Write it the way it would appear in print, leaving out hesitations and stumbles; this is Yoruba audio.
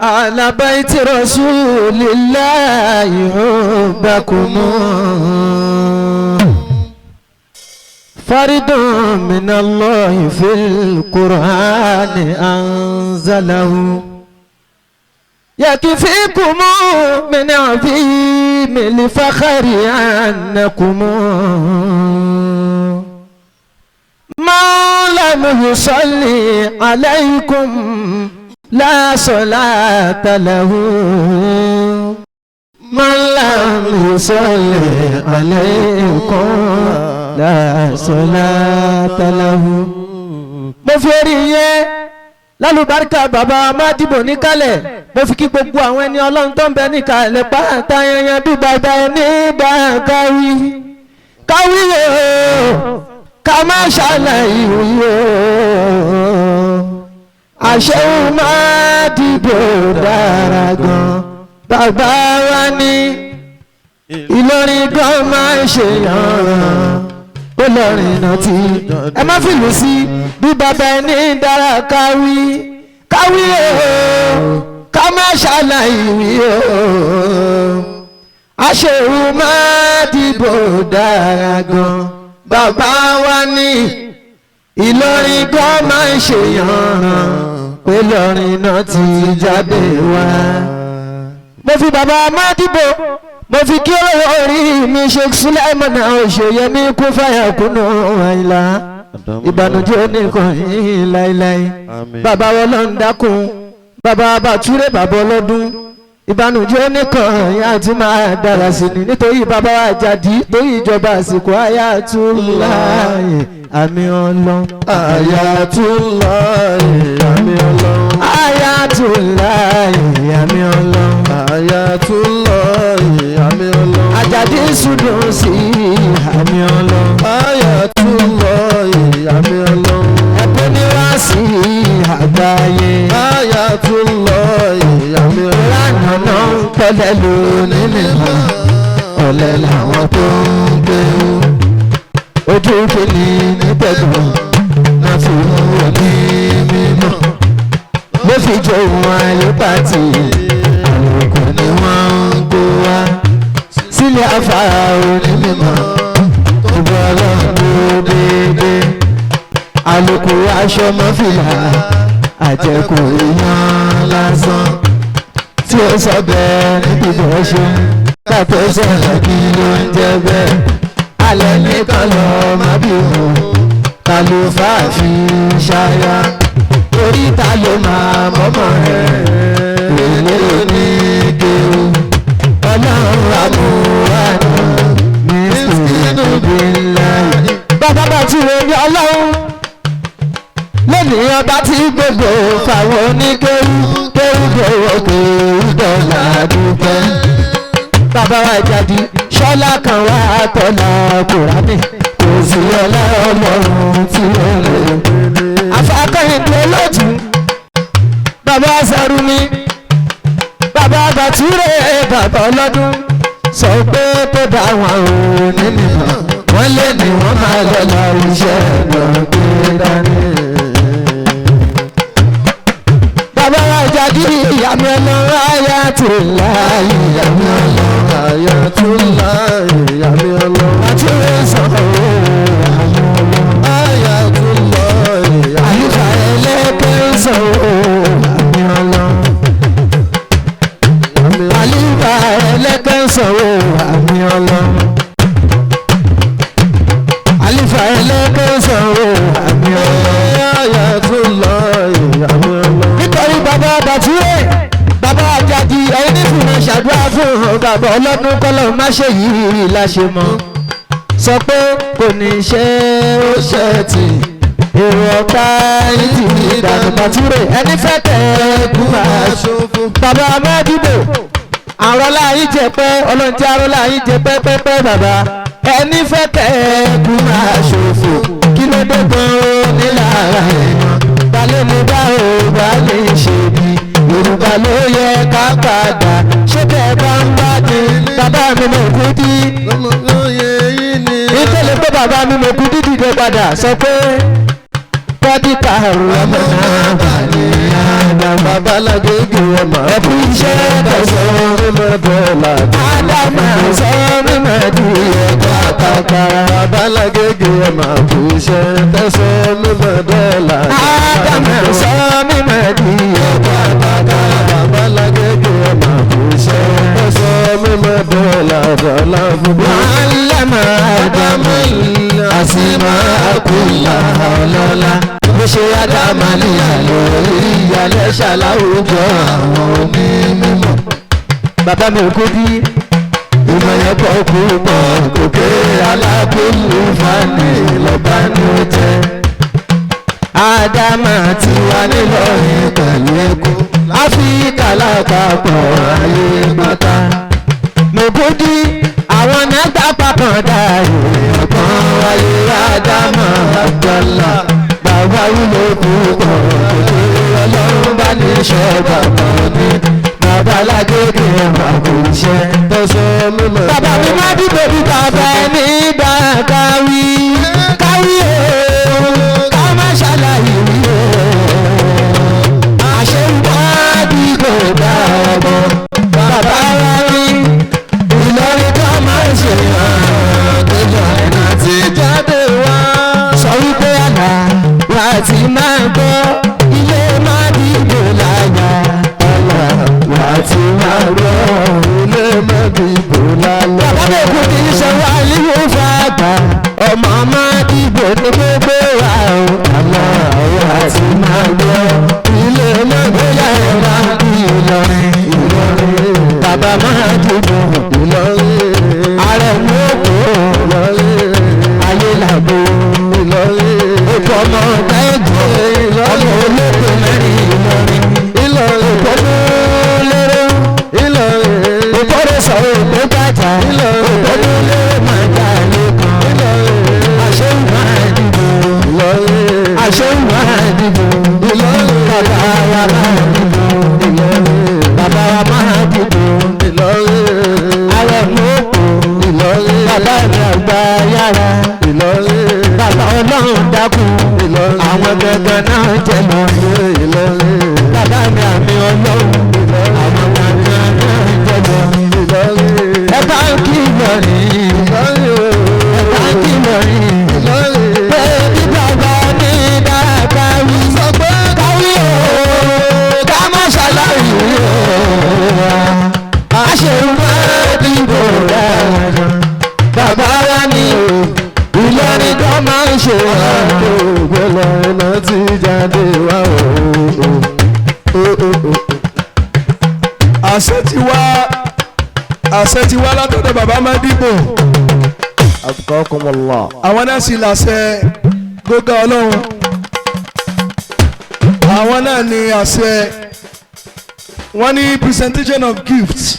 على بيت رسول الله حبكم فرد من الله في القرآن أنزله يكفيكم من عظيم الفخر أنكم ما لم يصلي عليكم لا صلاة له من لم يصلي عليكم لا صلاة له. mo fi orí yẹn lálùbáríkà bàbá Mádìbò níkàlẹ̀ mo fi kí gbogbo àwọn ẹni ọlọ́run tó ń bẹ níkàlẹ̀ pátá yanyan bí bàbá ẹni bá káwí káwí o ká má ṣàlàyé o àṣehùn Mádìbò dára gan bàbá wa ní Ìlọrin gan máa ń ṣe yànràn ó lọrin náà tí ẹ má fìlú sí bí bàbá ẹni dára káwí káwí o ká má ṣàlàyé o àṣehùn Mádìbò dára gan bàbá wa ní Ìlọrin gan máa ń ṣe yànràn pé lọrin náà ti jáde wá. mo fi bàbá Mádìbò mo fi kí orí mi Sheikh Sulaiman Òṣèyẹmí kún fàyà kúnnú àìlá ìbànújẹ́ oníkan yìí láíláí bàbá Ọlọ́run dákun bàbá Bàtúrè bàbá ọlọ́dún ìbànújẹ́ oníkan yìí àti máa dára sí ni nítorí bàbá Àjàdí torí ìjọba àsìkò Ayatullahi àmì Ọlọ́run Ayatullahi àmì Ọlọ́run Ayatullahi àmì Ọlọ́run Ayatullahi àmì Ọlọ́run Àjàdí sùdùn sí àmì Ọlọ́run Ayatullahi àmì Ọlọ́run ẹ̀bùn ni wá sí àgbáyé Ayatullahi àmì Ọlọ́run lánàá náà ń pẹ́lẹ́ lónìí nìkan ọ̀lẹ làwọn tó ń gbé ojú kìíní ní pẹ̀lú náà fi mú òní mímọ́ ló fi jọ ohun ayé pàtì àlòkù ni wọ́n ń gbó wá sílé afárá òní mímọ́ gbogbo ọlọ́run tó déédéé àlòkù aṣọ mọ́fìlà àjẹkù èèyàn lásán tí ó sọ bẹ́ẹ̀ níbi bó ṣe kàtó sọ̀rọ̀ kí ló ń jẹ́ bẹ́ẹ̀ alẹ́ nìkan lọ má bí wọn ta ló fà fi ṣáyà orí ta ló máa mọ́mọ́ rẹ̀ èlé ní kéwù ọlọ́run àmúhànà mísìlú bí ńlá. bàbá Bàtúrè ní ọlọ́run lónìí ọba tí gbogbo fáwọn oníkéwù kéwù gbowó kéwù dọ́là dúpẹ́. bàbá Àjàdí ṣọlá kan wá tọ́lá Kùránì kò sí ọlá ọlọ́run tí ó lè. àfàkẹ́yìndé lójú bàbá Sàrùmí bàbá Bàtúrè bàbá ọlọ́dún sọ pé tó bá wọn ò ní nìkan wọ́n lé ní wọ́n máa lọ́la iṣẹ́ náà gbé dání. bàbá Àjàdí ìyàmì ọlọ́run Ayatullahi ìyàmì ọlọ́run Ayatullahi àmì Ọlọ́run Bàtúrè sọ̀rọ̀ àmì ọlọ́run Ayatullahi àyíká ẹlẹ́kẹ́ sọ̀rọ̀ àmì ọlọ́run àyíká ẹlẹ́kẹ́ sọ̀rọ̀ àmì ọlọ́run àyíká ẹlẹ́kẹ́ sọ̀rọ̀ àmì ọlọ́run. Ayatullahi àmì Ọlọ́run nítorí bàbá Bàtúrè bàbá Àjàdí ẹni fìmọ̀ ṣàdúrà fún bàbá ọlọ́dún kọ́lọ́ má ṣe yìí láṣẹ mọ́ sọ pé kò ní ṣe ó ṣe tì èrò ọ̀tá yìí ti ní ìdànù Bàtúrè ẹni fẹ́ tẹ̀ kú máa ṣòfò. bàbá Mádìbò àrọ́lá yìí jẹ pé ọlọ́run tí àrọ́lá yìí jẹ pẹ́pẹ́pẹ́ bàbá ẹni fẹ́ tẹ̀ kú máa ṣòfò kí ló dé gan-an nílára èèyàn balẹ̀ ní bá ò bá lè ṣe bí Yorùbá ló yẹ ká padà ṣé bẹ́ẹ̀ bá ń bá di bàbá mi mọ̀ kú dí. lóye yìí ni ìtẹ̀lé pé bàbá mi mọ̀ kú dídìde padà sọ pé kọ́díkà rọ̀mọ́nà bàní Ádámù. Babalágége ọmọ ẹ̀kú iṣẹ́ tẹ̀sán mímọ́ dọ́là. Ádámù sọ mímọ́ di ẹ̀kọ́ kàkà. Babalágége ọmọ àkùṣẹ́ tẹ̀sán mímọ́ dọ́là. Ádámù sọ mímọ́ di ẹ̀kọ́ kàkà. Babalágége ọmọ àkùṣẹ́ tẹ̀sán mímọ́ dọ́là dọ́là fún mi. Màálàmà Ádámù àsìmọ́ àkùlà ọlọ́lá. Bó ṣe Ádámù níyàló ìyàlẹ́ ṣàláwùjọ àwọn onímọ̀. Bàbá mi ò kú bí ìmọ̀ yẹn pọ̀ púpọ̀ gòkè alábòlù fani lọ́ba ní ó jẹ́. Ádámù ti wà nílọrin pẹ̀lú ẹkú Áfíríkà lápapọ̀ ayé pátá. Mòkúdí àwọn nẹ́gbà papọ̀dà èèyàn kan wáyé Ádámù Abdọ́lá. Bàbá wúlò púpọ̀ gòkè ọlọ́run bá ní ṣọ́ọ̀bà kan ní. Babalágége ọmọ àkùṣẹ́ tẹ̀sán mímọ́. bàbá mi má dìbò bí bàbá ẹni bá káwí káwí o ká má ṣàlàyé wí o àṣẹ ń bá dìbò bá ọmọ bàbá wa rí Ìlọrin tó máa ń ṣe hàn tó jọ ẹ̀nà tí jáde wá sọ wípé àná wà á ti máa gbọ́ ilé má dìbò láyà ọ̀la wà á ti máa gbọ́ ilé mẹ́bí bò lálẹ́. bàbá mi kò ní í ṣe wá lílo fàgbà ọmọ máa dìbò ní gbogbo wa o àmọ́ àwọn àti máa gbọ́ ilé mẹ́bóyá ẹ̀ máa bí Ìlọrin bàbá máa dìbò Ìlọrin ààrẹ mú òkú ayé làbò òkú ọmọ ọ̀gá ẹ̀jọ̀ ọmọ olóko mẹ́rin Ìlọrin òkú lérò òkúrò sọ̀rọ̀ òkú bàjá òkú lé máa jà lẹ́kàn àṣẹ máa dìbò àṣẹ máa dìbò bàbá wa máa dìbò bàbá wa máa dìbò ààrẹ mú òkú bàbá mi àgbà yára bàbá ọlọ́run dákun àwọn gẹ́gẹ́ náà jẹ́ lọ bàbá mi àmì ọlọ́run àwọn gẹ́gẹ́ náà jẹ́ lọ ẹ bá ń kí Ìlọrin ẹ bá ń kí Ìlọrin pé bí bàbá mi dáadáa wí sọ pé káwí o ká má ṣàlàyé o àṣẹ máa dìbò dáadáa bàbá wa ní Ìlọrin tó máa ń ṣe Gbọ́lọ̀ iná ti jáde wá àṣẹ ti wá látọ̀dọ̀ bàbá Mádìbò. Atqakumullah. Àwọn náà sì láṣẹ gbogbo ọlọ́run. Àwọn náà ní àṣẹ wọ́n ní presentation of gifts